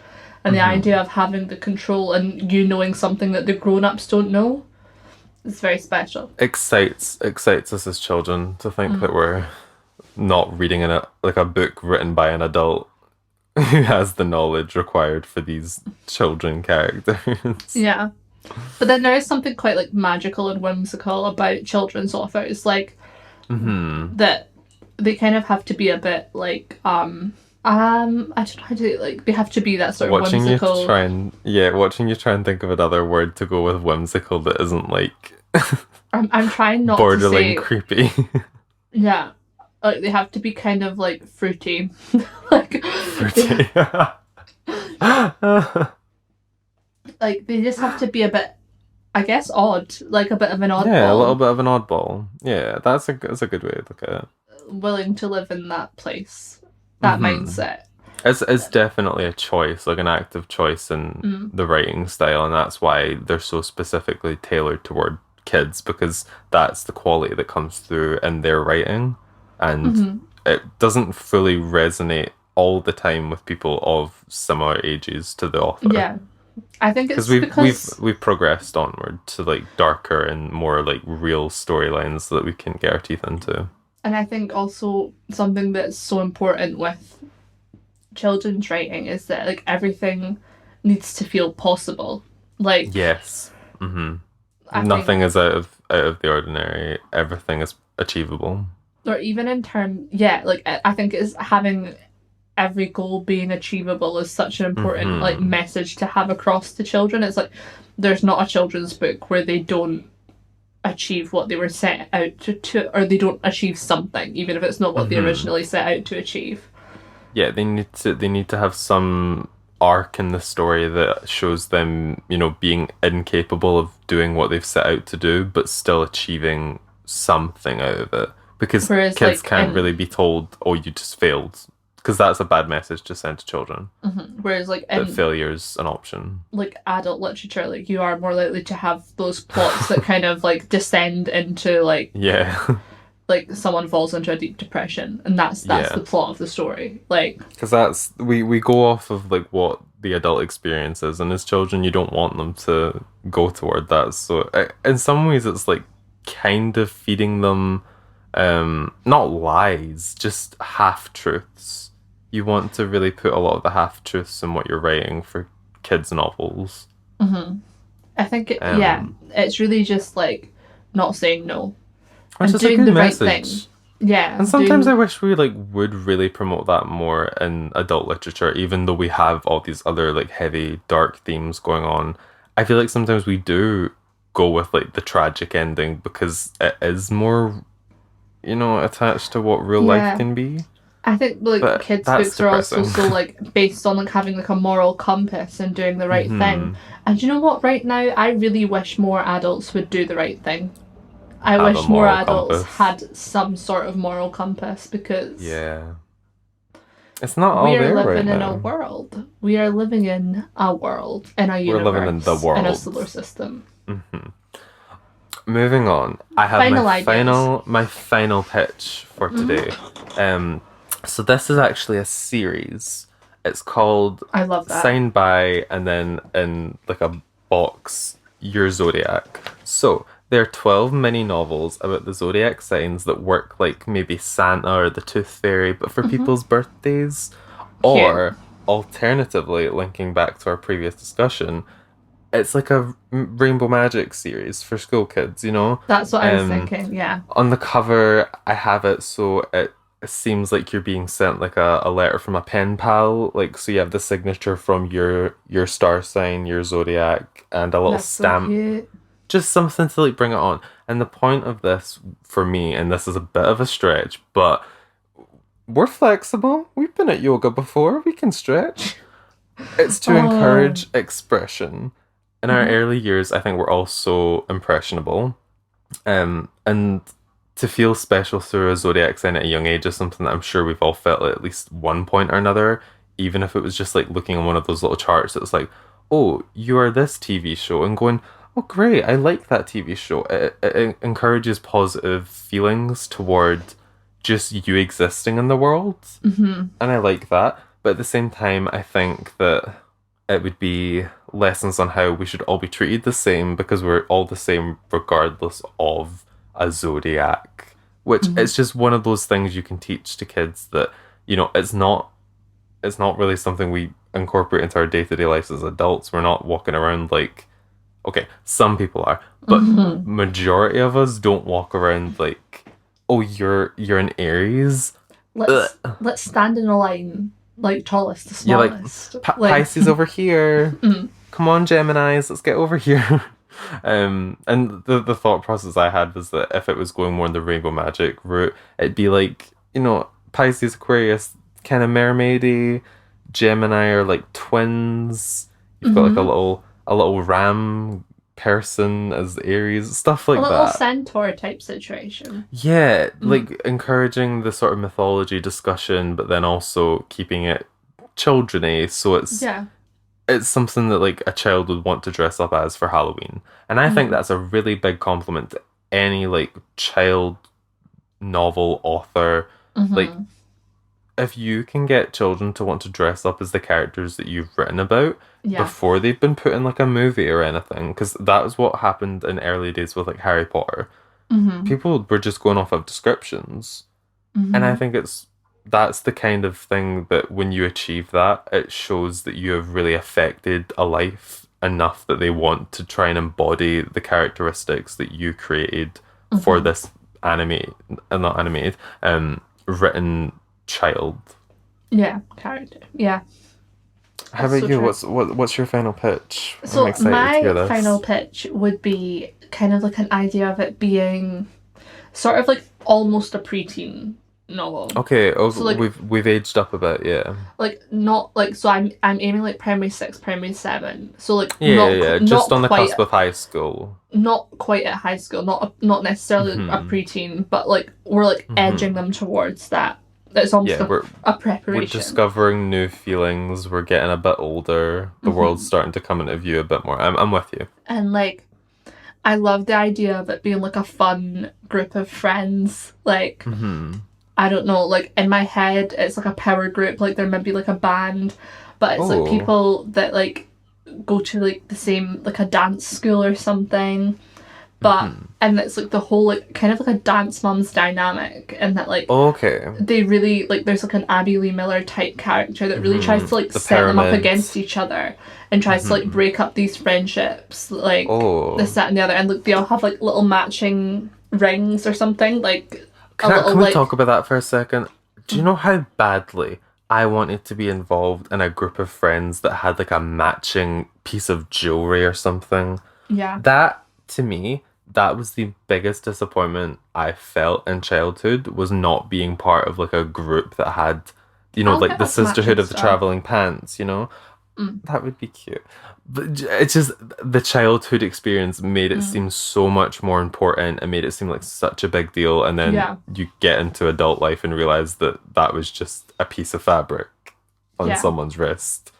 and the idea of having the control and you knowing something that the grown-ups don't know is very special. Excites us as children to think that we're not reading like a book written by an adult who has the knowledge required for these children characters. Yeah. But then there is something quite like magical and whimsical about children's authors, like that they kind of have to be a bit like I don't know how to like they have to be that sort of whimsical. Watching you try and think of another word to go with whimsical that isn't like I'm trying not borderline to say creepy. Yeah. Like they have to be kind of like fruity. Like Fruity. like they just have to be a bit, I guess, odd, like a bit of an oddball. Yeah, a little bit of an oddball. Yeah, that's a good way to look at it. Willing to live in that place, that mindset. It's definitely a choice, like an active choice in the writing style, and that's why they're so specifically tailored toward kids, because that's the quality that comes through in their writing, and it doesn't fully resonate all the time with people of similar ages to the author. Yeah. I think it's because we've progressed onward to like darker and more like real storylines that we can get our teeth into. And I think also something that's so important with children's writing is that like everything needs to feel possible. Like yes, nothing is out of the ordinary. Everything is achievable. Or even in terms, like I think it's having every goal being achievable is such an important like message to have across to children. It's like there's not a children's book where they don't achieve what they were set out to or they don't achieve something, even if it's not what they originally set out to achieve. Yeah, they need to have some arc in the story that shows them, being incapable of doing what they've set out to do, but still achieving something out of it. Because kids can't really be told, "Oh, you just failed," because that's a bad message to send to children. Whereas, like, that failure's an option. Like adult literature, like you are more likely to have those plots that kind of like descend into like like someone falls into a deep depression, and that's the plot of the story. Like, because that's we go off of like what the adult experience is, and as children, you don't want them to go toward that. So, in some ways, it's like kind of feeding them. Not lies, just half-truths. You want to really put a lot of the half-truths in what you're writing for kids' novels. I think, it's really just, like, not saying no. And doing the message. Right thing. Yeah. And sometimes I wish we, like, would really promote that more in adult literature, even though we have all these other, like, heavy, dark themes going on. I feel like sometimes we do go with, like, the tragic ending because it is more... attached to what real life can be. I think like kids' books are also so like based on like having like a moral compass and doing the right thing. And you know what? Right now, I really wish more adults would do the right thing. I wish more adults had some sort of moral compass because it's not all there right now. We are living in a world. We are living in a world, in a universe, we're living in the world, in a solar system. Moving on, I have my final pitch for today. So this is actually a series. It's called I love that. Signed By, and then in like a box, Your Zodiac. So there are 12 mini novels about the zodiac signs that work like maybe Santa or the Tooth Fairy, but for people's birthdays. Or alternatively, linking back to our previous discussion, it's like a Rainbow Magic series for school kids, That's what I was thinking, yeah. On the cover, I have it so it seems like you're being sent like a letter from a pen pal. Like, so you have the signature from your star sign, your zodiac, and a little stamp. So cute. Just something to like bring it on. And the point of this, for me, and this is a bit of a stretch, but we're flexible. We've been at yoga before. We can stretch. It's to encourage expression. In our early years, I think we're all so impressionable. And to feel special through a zodiac sign at a young age is something that I'm sure we've all felt at least one point or another. Even if it was just like looking on one of those little charts, it's like, oh, you are this TV show. And going, oh, great, I like that TV show. It encourages positive feelings toward just you existing in the world. And I like that. But at the same time, I think that it would be lessons on how we should all be treated the same because we're all the same regardless of a zodiac. Which it's just one of those things you can teach to kids that, it's not it's not really something we incorporate into our day-to-day lives as adults. We're not walking around like, okay, some people are, but majority of us don't walk around like, oh, you're an Aries. Let's stand in a line, like tallest to You're like smallest. Pisces over here. Come on, Geminis, let's get over here. And the thought process I had was that if it was going more in the rainbow magic route, it'd be like, Pisces, Aquarius, kind of mermaidy. Gemini are like twins. You've got like a little ram person as Aries, stuff like a little that. centaur type situation. Yeah, like encouraging the sort of mythology discussion, but then also keeping it children-y, so it's something that like a child would want to dress up as for Halloween. And I think that's a really big compliment to any like child novel author. Like, if you can get children to want to dress up as the characters that you've written about before they've been put in like a movie or anything, because that was what happened in early days with like Harry Potter. People were just going off of descriptions. And I think that's the kind of thing that when you achieve that, it shows that you have really affected a life enough that they want to try and embody the characteristics that you created for this not animated, written child. Yeah, character. Yeah. How about you? What's your final pitch? So I'm excited to hear my this. final pitch would be kind of like an idea of it being sort of like almost a preteen novel. Okay, So, like, we've aged up a bit, yeah. Like not like so I'm aiming like primary 6, primary 7. So like Yeah, just not on the quite, cusp of high school. Not quite at high school, not necessarily a preteen, but like we're like edging them towards that. It's almost a preparation. We're discovering new feelings. We're getting a bit older. The world's starting to come into view a bit more. I'm with you. And like, I love the idea of it being like a fun group of friends. Like, I don't know. Like in my head, it's like a power group. Like there might be like a band, but it's like people that like go to like the same like a dance school or something. But and it's like the whole like kind of like a Dance Moms dynamic, and that like they really like there's like an Abby Lee Miller type character that really tries to like set them up against each other and tries to like break up these friendships, like this, that, and the other, and like they all have like little matching rings or something. Like can we talk about that for a second? Do you know how badly I wanted to be involved in a group of friends that had like a matching piece of jewelry or something? Yeah. That, to me, that was the biggest disappointment I felt in childhood, was not being part of like a group that had, like the Sisterhood of the Traveling Pants, That would be cute. But it's just the childhood experience made it seem so much more important and made it seem like such a big deal. And then you get into adult life and realize that that was just a piece of fabric on someone's wrist.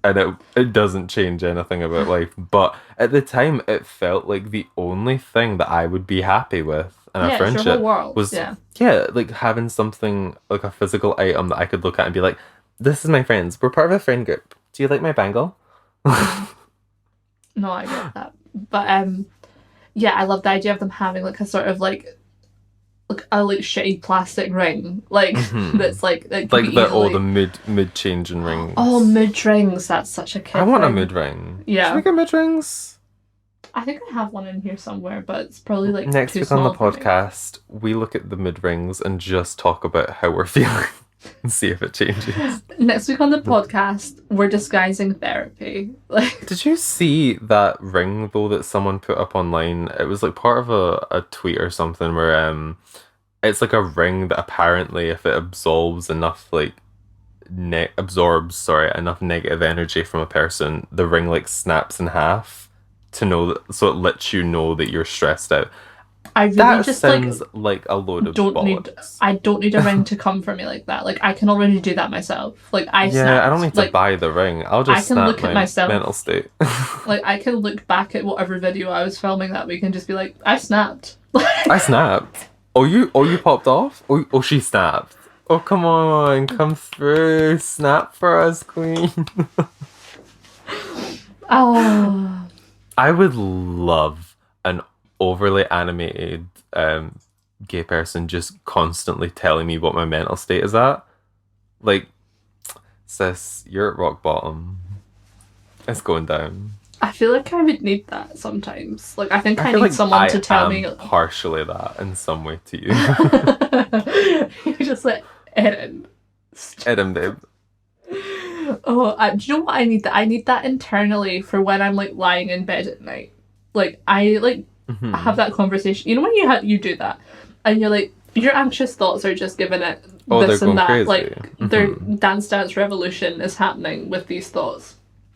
And it doesn't change anything about life. But at the time, it felt like the only thing that I would be happy with in a friendship your whole world. was like having something like a physical item that I could look at and be like, this is my friends. We're part of a friend group. Do you like my bangle? No, I get that. But I love the idea of them having like a sort of like a like shitty plastic ring, like that's like the mood changing rings. Oh, mood rings! That's such a kid. I want thing. a mood ring. Yeah, should we get mood rings? I think I have one in here somewhere, but it's probably like next too week small on the podcast. We look at the mood rings and just talk about how we're feeling and see if it changes. Next week on the podcast, we're disguising therapy. Like, did you see that ring though that someone put up online? It was like part of a tweet or something where it's like a ring that apparently if it absorbs enough enough negative energy from a person, the ring like snaps in half to know that, so it lets you know that you're stressed out. I really that just sounds like a load of bollocks. I don't need a ring to come for me like that. Like I can already do that myself. Like I don't need to buy the ring. I'll just snap my mental state. Like I can look back at whatever video I was filming that week and just be like, I snapped. I snapped. Oh, you popped off? Oh, she snapped. Oh, come on, come through. Snap for us, queen. Oh. I would love an overly animated gay person just constantly telling me what my mental state is at. Like, sis, you're at rock bottom. It's going down. I feel like I would need that sometimes. Like, I think I feel need like someone to tell me. Partially that in some way to you. You're just like, Erin. Erin, babe. Oh, do you know what I need? That I need that internally for when I'm like lying in bed at night. Like I have that conversation. You know when you do that, and you're like, your anxious thoughts are just giving it this and that. Crazy. Like their Dance Dance Revolution is happening with these thoughts,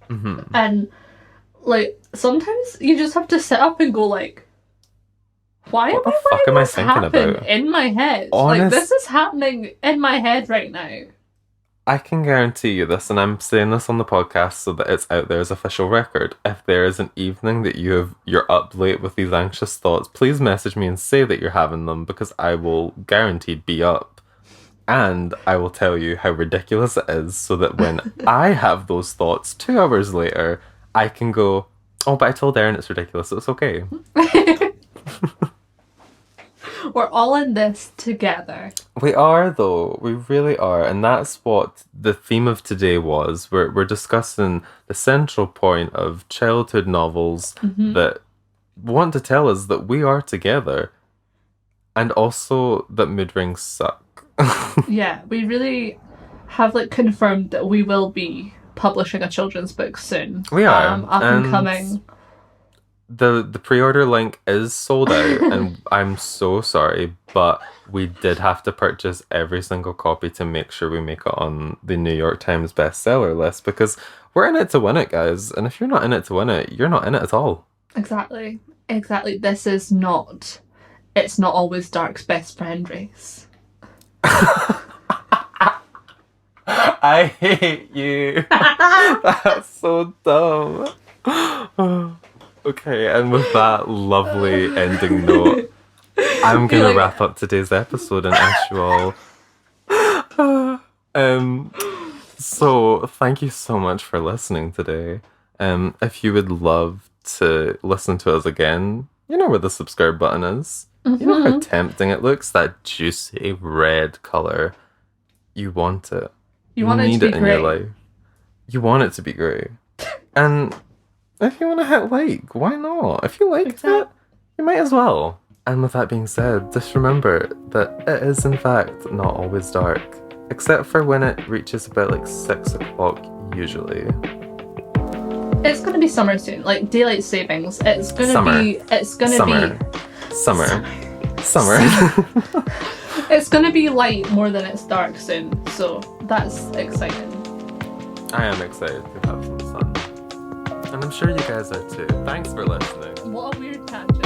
and like sometimes you just have to sit up and go like, why am I letting this happen in my head? Like this is happening in my head right now. I can guarantee you this, and I'm saying this on the podcast so that it's out there as official record. If there is an evening that you're up late with these anxious thoughts, please message me and say that you're having them, because I will guaranteed be up. And I will tell you how ridiculous it is, so that when I have those thoughts 2 hours later, I can go, oh, but I told Erin it's ridiculous, so it's okay. We're all in this together. We are, though. We really are. And that's what the theme of today was. We're discussing the central point of childhood novels that want to tell us that we are together. And also that mood rings suck. Yeah, we really have like confirmed that we will be publishing a children's book soon. We are. Up and coming. The pre-order link is sold out, and I'm so sorry, but we did have to purchase every single copy to make sure we make it on the New York Times bestseller list, because we're in it to win it, guys. And if you're not in it to win it, you're not in it at all. Exactly. This is not... It's Not Always Dark's best friend race. I hate you. That's so dumb. Okay, and with that lovely ending note, I'm gonna wrap up today's episode and ask you all. So thank you so much for listening today. If you would love to listen to us again, you know where the subscribe button is. You know how tempting it looks, that juicy red colour. You want it. You want it to be in great. your life. You want it to be great. And if you want to hit like, why not? If you liked it, you might as well. And with that being said, just remember that it is in fact not always dark. Except for when it reaches about like 6 o'clock usually. It's gonna be summer soon, like daylight savings. It's gonna be summer. It's gonna be light more than it's dark soon, so that's exciting. I am excited to have some sun. And I'm sure you guys are too. Thanks for listening. What a weird tangent.